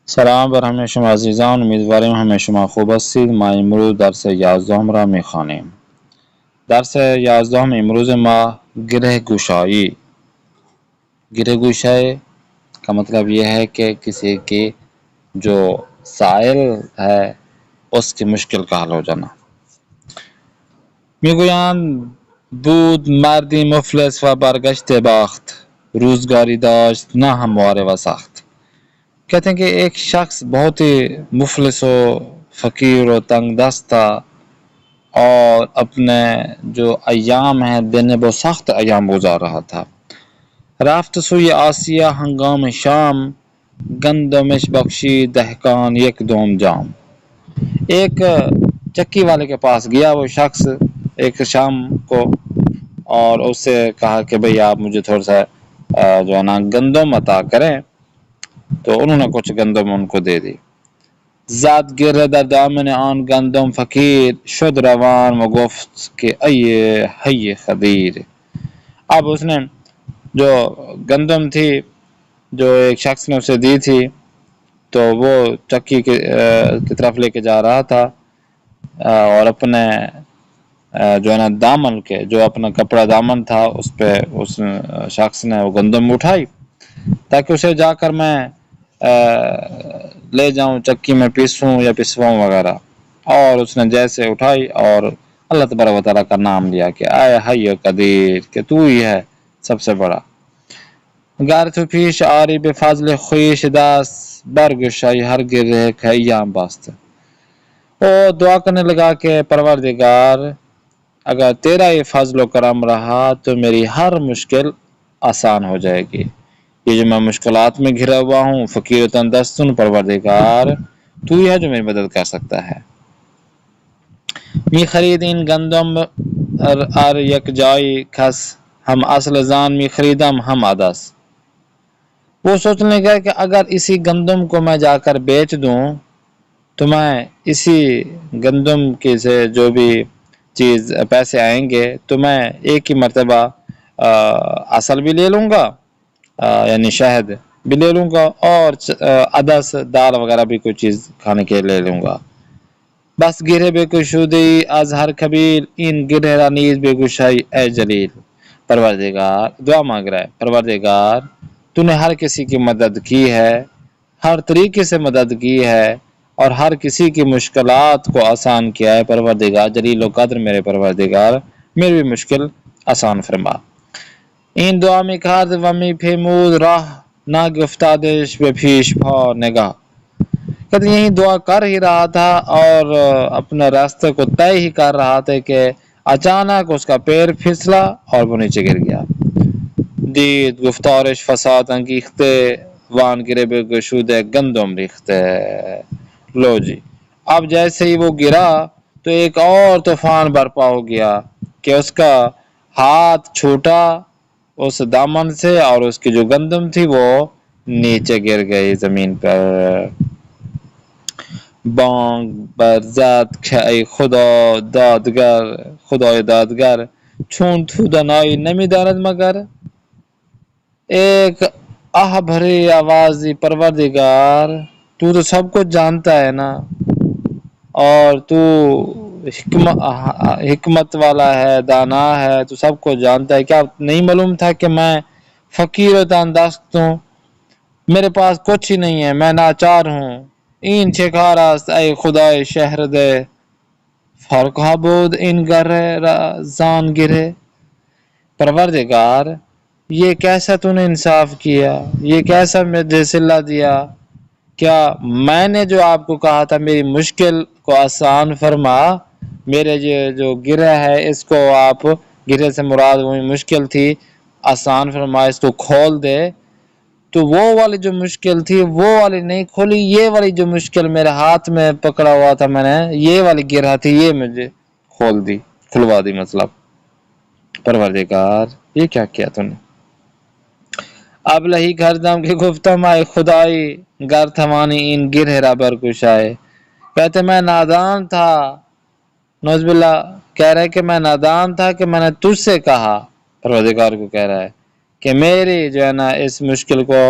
سلام بر همه شما عزیزان، امیدواریم همه شما خوب هستید. ما امروز درس 11 را میخوانیم. درس 11 امروز ما گره گوشائی کا مطلب یہ ہے کہ کسی کی جو سائل ہے اس کی مشکل کا حل ہو جانا. میگویند بود مردی مفلس و برگشت باخت، روزگاری داشت نہ ہموار و سخت. کہتے ہیں کہ ایک شخص بہت ہی مفلس و فقیر و تنگ دست تھا اور اپنے جو ایام ہیں دن وہ سخت ایام گزار رہا تھا. رفت سوی آسیہ ہنگام شام، گندمش بخشی دہقان یک دوم جام. ایک چکی والے کے پاس گیا وہ شخص ایک شام کو اور اس سے کہا کہ بھئی آپ مجھے تھوڑا سا جو ہے نا گندم عطا کریں. تو انہوں نے کچھ گندم ان کو دے دی. زاد گره در دامن آن گندم فقیر، شد روان و گفت کہ ای خدیر. اب اس نے جو گندم تھی جو ایک شخص نے اسے دی تھی تو وہ چکی کی طرف لے کے جا رہا تھا اور اپنے جو ہے نا دامن کے جو اپنا کپڑا دامن تھا اس پہ اس شخص نے وہ گندم اٹھائی تاکہ اسے جا کر میں لے جاؤں چکی میں پیسوں یا پسواؤں وغیرہ. اور اس نے جیسے اٹھائی اور اللہ تبارک و تعالیٰ کا نام لیا کہ اے حی قدیر، کہ تو ہی ہے سب سے بڑا. گر تو پیش آری به فضل خویش دست، برگشای ہر گره خیام باست. وہ دعا کرنے لگا کہ پروردگار اگر تیرا یہ فضل و کرم رہا تو میری ہر مشکل آسان ہو جائے گی. یہ جو میں مشکلات میں گھرا ہوا ہوں، فقیر و تنگ دست ہوں، پروردگار تو ہی ہے جو میری مدد کر سکتا ہے. می خرید این گندم ار یک جای کس، ہم اصل زان می خریدم ہم عدس. وہ سوچنے لگا کہ اگر اسی گندم کو میں جا کر بیچ دوں تو میں اسی گندم کے سے جو بھی چیز پیسے آئیں گے تو میں ایک ہی مرتبہ اصل بھی لے لوں گا یعنی شہد بھی لے لوں گا اور عدس دال وغیرہ بھی کوئی چیز کھانے کے لے لوں گا. بس گرے بے گشودی از ہر قبیل، این گرے را نیز بے گشائی اے جلیل. پروردگار دعا مانگ رہا ہے، پروردگار تو نے ہر کسی کی مدد کی ہے، ہر طریقے سے مدد کی ہے اور ہر کسی کی مشکلات کو آسان کیا ہے. پروردگار جلیل و قدر میرے پروردگار میری بھی مشکل آسان فرما. این دعا می کرد و می پیمود راہ، نہ گفتادش به پیش پا نگاہ. کہتے یہی دعا کر ہی رہا تھا اور اپنے راستے کو طے ہی کر رہا تھا کہ اچانک اس کا پیر پھسلا اور وہ نیچے گر گیا. دید گفتارش فساد انگیخته، وان گرے بے گشود گندم ریخته. لو جی اب جیسے ہی وہ گرا تو ایک اور طوفان برپا ہو گیا کہ اس کا ہاتھ چھوٹا اس دامن سے اور اس کی جو گندم تھی وہ نیچے گر گئی زمین پر. بانگ بر زد که ای خدا دادگر، خدای دادگر چون تو دانایی نمیداند مگر. ایک آہ بھری آوازی، پروردگار تو سب کچھ جانتا ہے نا اور تو حکمت والا ہے، دانا ہے، تو سب کو جانتا ہے. کیا نہیں معلوم تھا کہ میں فقیر و تنگ دست ہوں، میرے پاس کچھ ہی نہیں ہے، میں ناچار ہوں. این چه کار است ای خدای شهر ده، فرق ها بود این گره را زان گره. پروردگار یہ کیسا تو نے انصاف کیا، یہ کیسا مجھے صلہ دیا. کیا میں نے جو آپ کو کہا تھا میری مشکل کو آسان فرما، میرے جو گرہ ہے اس کو آپ، گرہ سے مراد وہی مشکل تھی، آسان فرما، اس کو کھول دے. تو وہ والی جو مشکل تھی وہ والی نہیں کھولی، یہ والی جو مشکل میرے ہاتھ میں پکڑا ہوا تھا میں نے، یہ والی گرہ تھی، یہ مجھے کھول دی، کھلوا دی. مطلب پروردگار یہ کیا کیا تو نے. اب لہی گھر دم کے گفتم آئے خدائی، گر تھوانی این گرہ را برگشائے. کہتے میں نادان تھا، نعوذ باللہ کہہ رہے کہ میں نادان تھا کہ میں نے تجھ سے کہا، پروردگار کو کہہ رہا ہے کہ میری جو ہے نا اس مشکل کو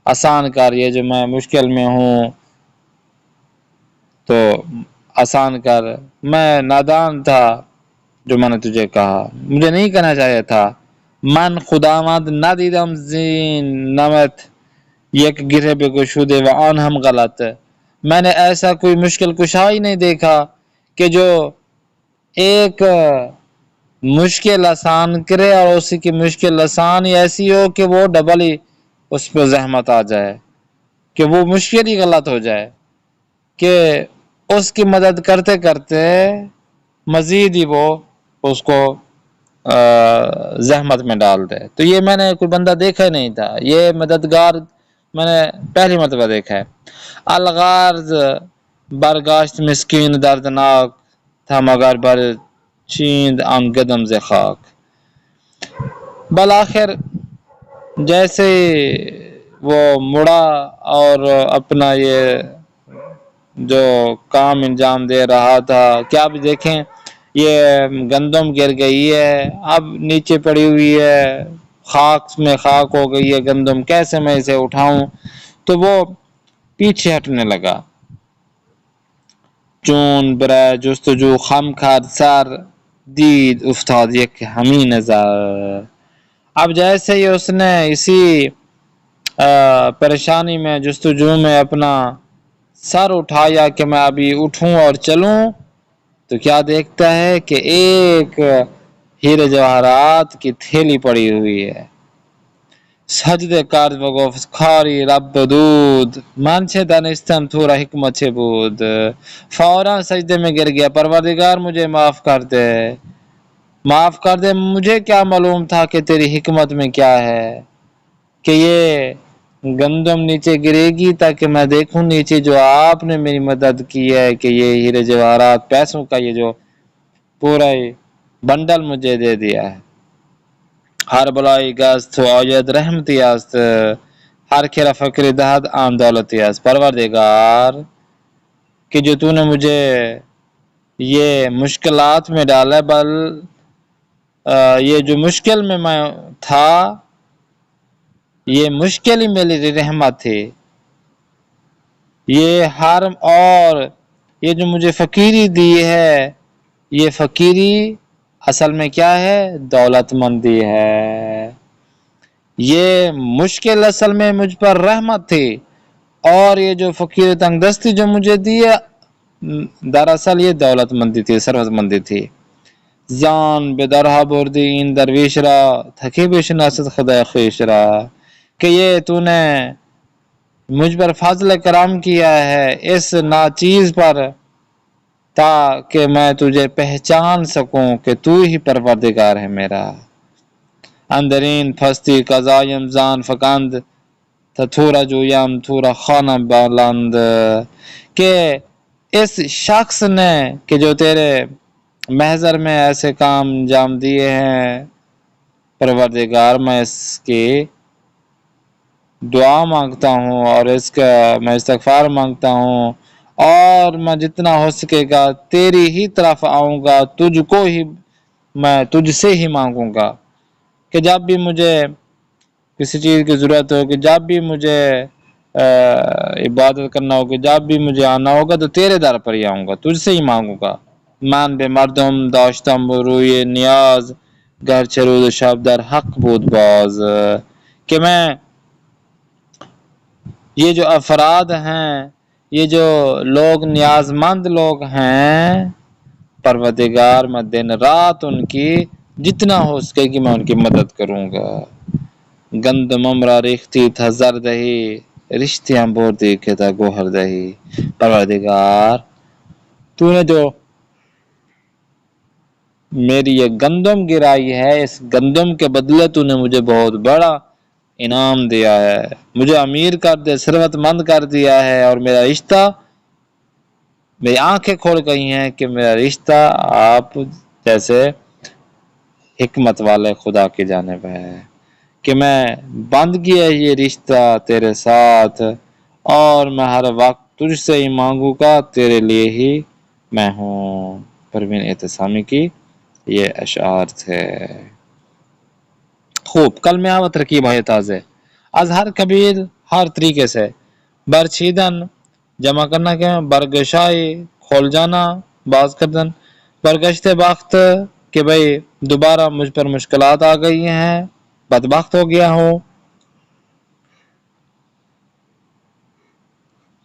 آسان کر، یہ جو میں مشکل میں ہوں تو آسان کر، میں نادان تھا جو میں نے تجھے کہا، مجھے نہیں کہنا چاہیے تھا۔ من خداوند ندیدم زین نمت یک گرہ بے گشودے و آن ہم غلط، میں نے ایسا کوئی مشکل کشا ہی نہیں دیکھا کہ جو ایک مشکل آسان کرے اور اسی کی مشکل آسان ہی ایسی ہو کہ وہ ڈبل ہی اس پہ زحمت آ جائے، کہ وہ مشکل ہی غلط ہو جائے، کہ اس کی مدد کرتے کرتے مزید ہی وہ اس کو زحمت میں ڈال دے۔ تو یہ میں نے کوئی بندہ دیکھا ہی نہیں تھا، یہ مددگار میں نے پہلی مرتبہ دیکھا ہے۔ الغارض برگاشت مسکین دردناک تھا مگر بر چیند آن گدم ز خاک، بالآخر جیسے وہ مڑا اور اپنا یہ جو کام انجام دے رہا تھا کہ اب دیکھیں یہ گندم گر گئی ہے، اب نیچے پڑی ہوئی ہے، خاک میں خاک ہو گئی ہے گندم، کیسے میں اسے اٹھاؤں؟ تو وہ پیچھے ہٹنے لگا۔ چون برائے جستجو خم کھاد سر دید افتاد یک ہمی نظر، اب جیسے ہی اس نے اسی پریشانی میں جستجو میں اپنا سر اٹھایا کہ میں ابھی اٹھوں اور چلوں، تو کیا دیکھتا ہے کہ ایک ہیرے جواہرات کی تھیلی پڑی ہوئی ہے۔ سجدے کرد و گفت کاری رب دود من چه دانستم تو را حکمت چه بود، فوراً سجدے میں گر گیا، پروردگار مجھے معاف کر دے، معاف کر دے، مجھے کیا معلوم تھا کہ تیری حکمت میں کیا ہے کہ یہ گندم نیچے گرے گی تاکہ میں دیکھوں نیچے جو آپ نے میری مدد کی ہے کہ یہ ہیرے جواہرات پیسوں کا یہ جو پورا بنڈل مجھے دے دیا ہے۔ ہر بلائی گست و آید رحمتی است، ہر کھیرا فکر دہد آن دولتی است، پروردگار کہ جو تو نے مجھے یہ مشکلات میں ڈالا، بل یہ جو مشکل میں تھا یہ مشکل ہی میری رحمت تھی، یہ حرم اور یہ جو مجھے فقیری دی ہے، یہ فقیری اصل میں کیا ہے؟ دولت مندی ہے۔ یہ مشکل اصل میں مجھ پر رحمت تھی، اور یہ جو فقیر تنگ دستی جو مجھے دی ہے دراصل یہ دولت مندی تھی، ثروت مندی تھی۔ زان به درها بردی این درویش را تکی بشناسد خدا خویش را، کہ یہ تو نے مجھ پر فضل کرم کیا ہے اس ناچیز پر تاکہ میں تجھے پہچان سکوں کہ تو ہی پروردگار ہے میرا۔ اندرین پھستی قضایم زان فکند تا تھورا جویم تھورا خانہ بالند، کہ اس شخص نے کہ جو تیرے محضر میں ایسے کام انجام دیے ہیں، پروردگار میں اس کی دعا مانگتا ہوں اور اس کا میں استغفار مانگتا ہوں، اور میں جتنا ہو سکے گا تیری ہی طرف آؤں گا، تجھ کو ہی میں تجھ سے ہی مانگوں گا کہ جب بھی مجھے کسی چیز کی ضرورت ہوگی، جب بھی مجھے عبادت کرنا ہوگی، جب بھی مجھے آنا ہوگا تو تیرے در پر ہی آؤں گا، تجھ سے ہی مانگوں گا۔ من به مردم داشتم روی نیاز گرچه روز و شب در حق بود باز، کہ میں یہ جو افراد ہیں، یہ جو لوگ نیاز مند لوگ ہیں، پروردگار میں دن رات ان کی جتنا ہو سکے کہ میں ان کی مدد کروں گا۔ گندمم را ریختی تھا زردہی رشتیاں بردی کے تھا گوہر دہی، پروردگار تو نے جو میری یہ گندم گرائی ہے، اس گندم کے بدلے تو نے مجھے بہت بڑا انعام دیا ہے، مجھے امیر کر دے، ثروت مند کر دیا ہے، اور میرا رشتہ، میری آنکھیں کھول گئی ہیں کہ میرا رشتہ آپ جیسے حکمت والے خدا کی جانب ہے، کہ میں بند کیا یہ رشتہ تیرے ساتھ، اور میں ہر وقت تجھ سے ہی مانگوں گا، تیرے لیے ہی میں ہوں۔ پروین اعتصامی کی یہ اشعار تھے۔ خوب کلمہ و ترکیب ہے تازه از هر کبیر هر طریقے سے برچیدن جمع کرنا کیا ہے؟ برگشائی کھول جانا، باز کردن، برگشت وقت کہ بھئی دوبارہ مجھ پر مشکلات آ گئی ہیں، بدبخت ہو گیا ہوں.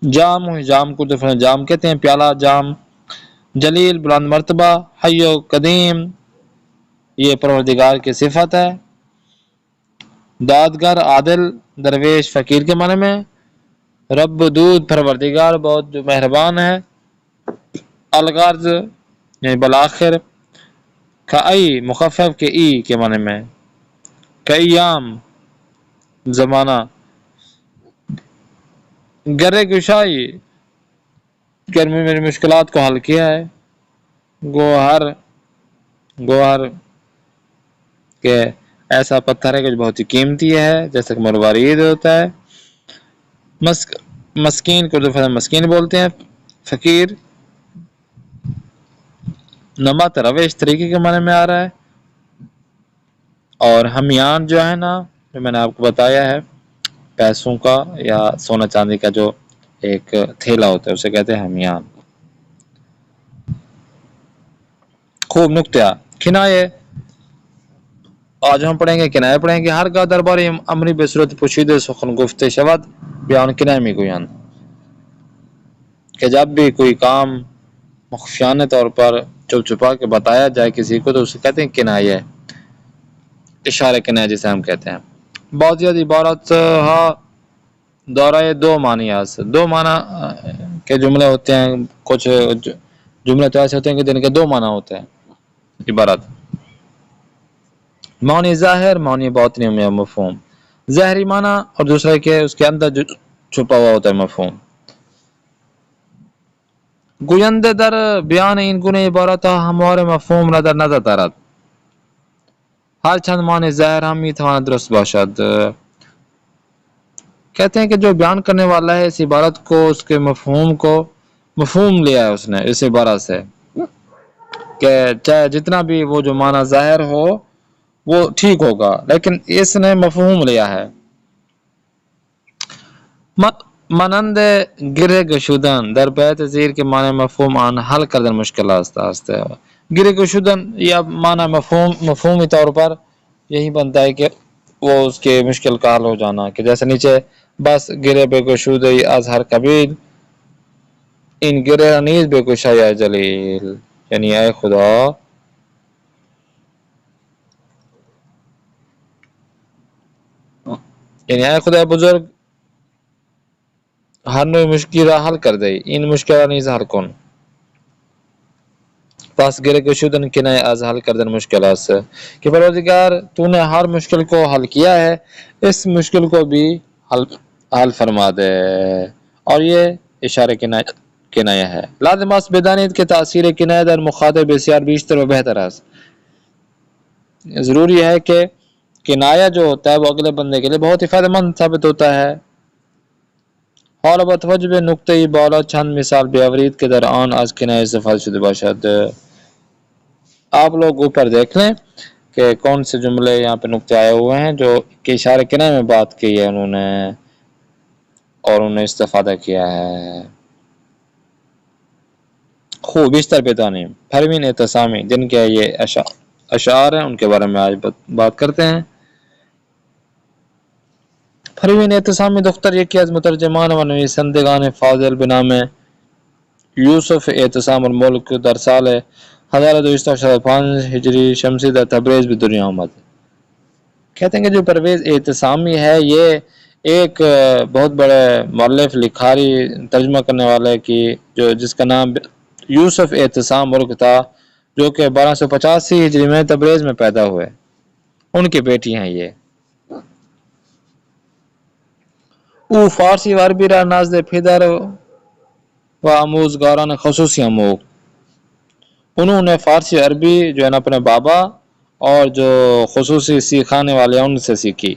جام جام کو دفعہ جام کہتے ہیں، پیالہ جام. جلیل بلند مرتبہ، حی و قدیم یہ پروردگار کی صفت ہے. دادگر عادل درویش فقیر کے معنی میں. رب ودود پروردگار بہت جو مہربان ہے. الغرض یعنی بالآخر. کئی مخفف کے ای کے معنی میں. کیام زمانہ. گرے گشائی گرمی میری مشکلات کو حل کیا ہے. گوہر کہ ایسا پتھر ہے کہ بہت ہی قیمتی ہے جیسا کہ مروارید ہوتا ہے. مسکین کو اردو مسکین بولتے ہیں. فقیر نمط روش طریقے کے معنی میں آ رہا ہے. اور ہمیان جو ہے نا جو میں نے آپ کو بتایا ہے پیسوں کا یا سونا چاندی کا جو ایک تھیلا ہوتا ہے اسے کہتے ہیں ہمیان. خوب نکتہ کنایے. آج ہم پڑھیں گے کنایہ پڑھیں گے. ہر کا دربار امری بے صورت پوشیدہ سخن گفت شود بیان کنایہ میں گویان. کہ جب بھی کوئی کام مخفیانہ طور پر چپ چھپا کے بتایا جائے کسی کو تو اسے کہتے ہیں کنایہ. اشارہ کنایہ جسے ہم کہتے ہیں. بہت زیادہ عبارت دورہ دو معنی دو معنی کے جملے ہوتے ہیں. کچھ جملے تو ایسے ہوتے ہیں کہ جن کے دو معنی ہوتے ہیں عبارت. معنی ظاہر معنی باطنی میں مفہوم. ظاہری معنی اور دوسرا کہ اس کے اندر جو چھپا ہوا ہوتا ہے مفہوم. گوینده در بیان این گونه عبارت ها همواره مفهوم را در نظر دارد. ہر چند معنی ظاہر هم میتواند درست باشد. کہتے ہیں کہ جو بیان کرنے والا ہے اس عبارت کو اس کے مفہوم لیا ہے اس نے اس عبارت سے کہ چاہے جتنا بھی وہ جو معنی ظاہر ہو وہ ٹھیک ہوگا لیکن اس نے مفہوم لیا ہے. مانند گره گشودن در بیت زیر کے معنی مفہوم آن حل کردن مشکل است. گره گشودن یا معنی مفہومی طور پر یہی بنتا ہے کہ وہ اس کے مشکل کا حل ہو جانا. کہ جیسے نیچے بس گره بگشودی از هر قبیل این گره نیز بگشای جلیل. یعنی اے خدا بزرگ ہر نوع مشکل را حل کر دے. این مشکل را نیز حل کن. پس گرے گشودن کنائے از حل کردن مشکل است کہ پروردگار تو نے ہر مشکل کو حل کیا ہے اس مشکل کو بھی حل فرما دے. اور یہ اشارہ کنایہ ہے. لازم است بدانید کہ تاثیر کنایہ در مخاطب بسیار بیشتر و بہتر است. ضروری ہے کہ کنایہ جو ہوتا ہے وہ اگلے بندے کے لیے بہت ہی فائدہ مند ثابت ہوتا ہے. حالا با توجه به نکته بالا چند مثال بیاورید که در آن از کنایه استفاده شده باشد. آپ لوگ اوپر دیکھ لیں کہ کون سے جملے یہاں پہ نکتے آئے ہوئے ہیں جو کہ اشارہ کنایہ میں بات کی ہے انہوں نے اور انہوں نے استفادہ کیا ہے. خوب بیشتر بیدانی پروین اعتصامی جن کے یہ اشعار ہیں ان کے بارے میں آج بات کرتے ہیں. پروین اعتصامی دختر یکی از مترجمان و نویسندگان فاضل به نام یوسف اعتصام الملک در سال 1285 ہجری شمسی در تبریز بھی دنیا آمد. کہتے ہیں کہ جو پرویز اعتصامی ہے یہ ایک بہت بڑے مؤلف لکھاری ترجمہ کرنے والے کی جس کا نام یوسف اعتصام ملک تھا جو کہ 1285 ہجری میں تبریز میں پیدا ہوئے. ان کی بیٹی ہیں یہ. او فارسی و عربی را نزد پدر و آموزگاران خصوصی آموخت. انہوں نے فارسی عربی جو ہے نا اپنے بابا اور جو خصوصی سکھانے والے ان سے سیکھی.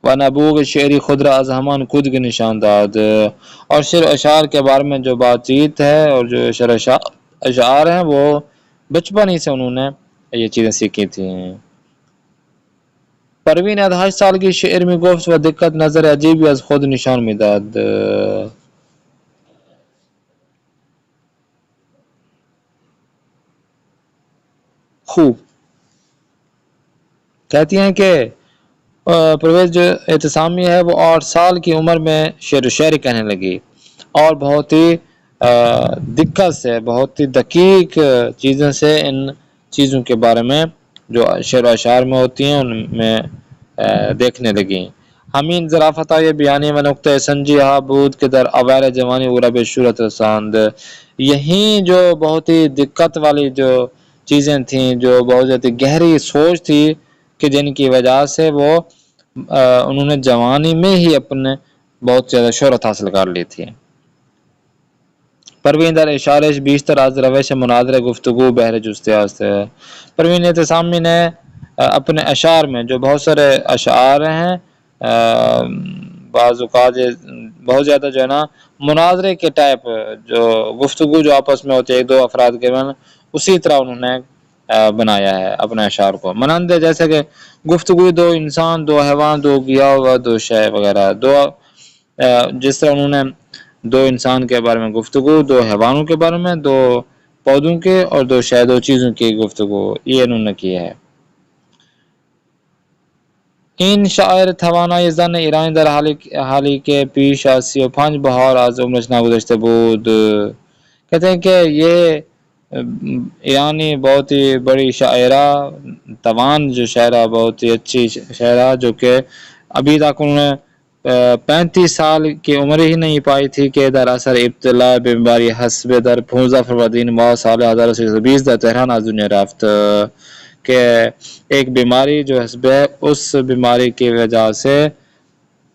و نبوغ شعری خود را از ہمان خود کے نشان داد. اور شعر و اشعار کے بارے میں جو بات چیت ہے اور جو شعر اشعار ہیں وہ بچپن ہی سے انہوں نے یہ چیزیں سیکھی تھیں. پروین 8 سال کی شعر میں گفت و دقت نظر عجیبی از خود نشان میداد. خوب کہتی ہیں کہ پرویز جو اعتصامی ہے وہ 8 سال کی عمر میں شعر و شاعری کہنے لگی اور بہت ہی دقت سے بہت ہی دقیق چیزوں سے ان چیزوں کے بارے میں جو شعر و اشعار میں ہوتی ہیں ان میں دیکھنے لگی. ہمین ظرافت یہ بیانی میں نقطۂ سنجی ہا بود کے در اویر جوانی غرب شورت رساند. یہیں جو بہت ہی دقت والی جو چیزیں تھیں جو بہت زیادہ گہری سوچ تھی کہ جن کی وجہ سے وہ انہوں نے جوانی میں ہی اپنے بہت زیادہ شہرت حاصل کر لی تھی. پروین در اشارش بیشتر از روش مناظر گفتگو بہر جستیاز ہے. پروین اعتصامی نے اپنے اشعار میں جو بہت سارے اشعار ہیں بعض اوقات بہت زیادہ جو ہے نا مناظرے کے ٹائپ جو گفتگو جو آپس میں ہوتی ہے ایک دو افراد کے میں اسی طرح انہوں نے بنایا ہے اپنے اشعار کو. مانند جیسے کہ گفتگو دو انسان دو حیوان دو گیا ہوا دو شے وغیرہ دو جس طرح انہوں نے دو انسان کے بارے میں گفتگو دو حیوانوں کے بارے میں دو پودوں کے اور دو شے دو چیزوں کی گفتگو یہ انہوں نے کی ہے. این شاعر توانای زن ایرانی در حالی کے پیش از 35 بہار از عمرش نگذشته بود. کہتے ہیں کہ یہ ایرانی بہت ہی بڑی شاعرہ توان جو شاعرہ بہت ہی اچھی شاعرہ جو کہ ابھی تک انہوں نے 35 سال کی عمر ہی نہیں پائی تھی کہ در اثر ابتلا بیماری حسب در 15 فروردین ماہ سال 1320 در تہران از دنیا رفت. کہ ایک بیماری جو حسب ہے اس بیماری کی وجہ سے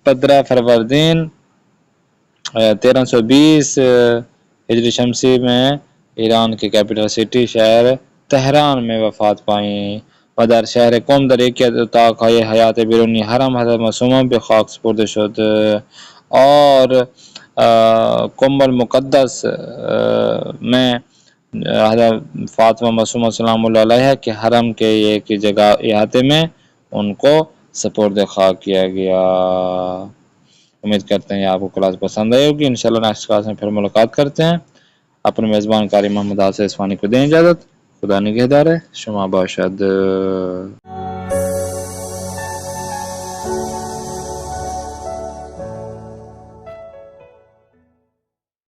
15 فروردین 1320 ہجری شمسی میں ایران کی کیپٹل سٹی شہر تہران میں وفات پائیں. و در شهر قم در یکی از اتاقهای حیات بیرونی حرم حضرت معصومہ به خاک سپرده شد. اور قم المقدس میں حضرت فاطمہ معصومہ سلام اللہ علیہ کے حرم کے ایک جگہ احاطے میں ان کو سپرد خاک کیا گیا. امید کرتے ہیں آپ کو کلاس پسند آئی ہوگی. انشاءاللہ نیکسٹ کلاس میں پھر ملاقات کرتے ہیں. اپنے میزبان قاری محمد حافظ عثمانی کو دیں اجازت. خدا نگہدار. شما باشد.